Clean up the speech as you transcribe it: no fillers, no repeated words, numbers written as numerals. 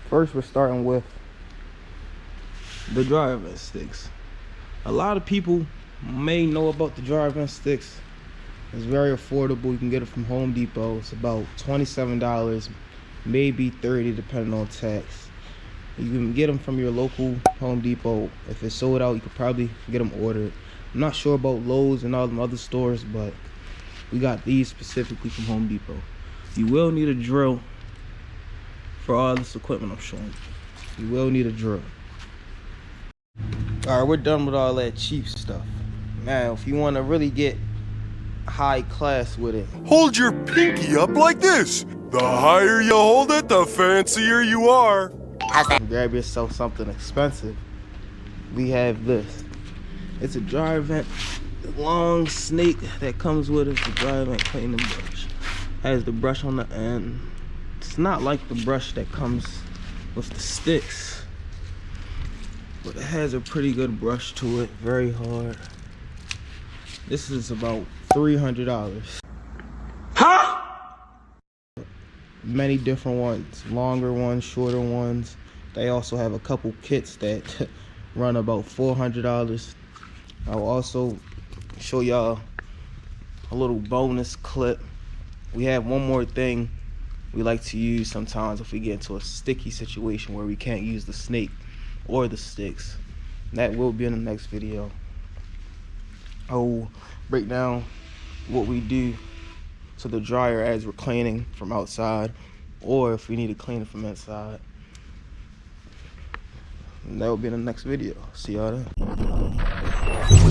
First, we're starting with the dry vent sticks. A lot of people may know about the dry vent sticks. It's very affordable. You can get it from Home Depot. It's about $27, maybe $30 depending on tax. You can get them from your local Home Depot. If it's sold out, you could probably get them ordered. I'm not sure about Lowe's and all them other stores, but we got these specifically from Home Depot. You will need a drill for all this equipment I'm showing you. You will need a drill. All right, we're done with all that cheap stuff. Now, if you want to really get high class with it, hold your pinky up like this. The higher you hold it, the fancier you are. grab yourself something expensive. We have this. It's a dry vent, long snake that comes with it. The dry vent cleaning brush. Has the brush on the end. It's not like the brush that comes with the sticks, but it has a pretty good brush to it. Very hard. This is about $300. Huh? Many different ones, longer ones, shorter ones. They also have a couple kits that run about $400. I'll also show y'all a little bonus clip. We have one more thing we like to use sometimes if we get into a sticky situation where we can't use the snake or the sticks. That will be in the next video. I'll break down what we do to the dryer as we're cleaning from outside, or if we need to clean it from inside. And that will be in the next video. See y'all then.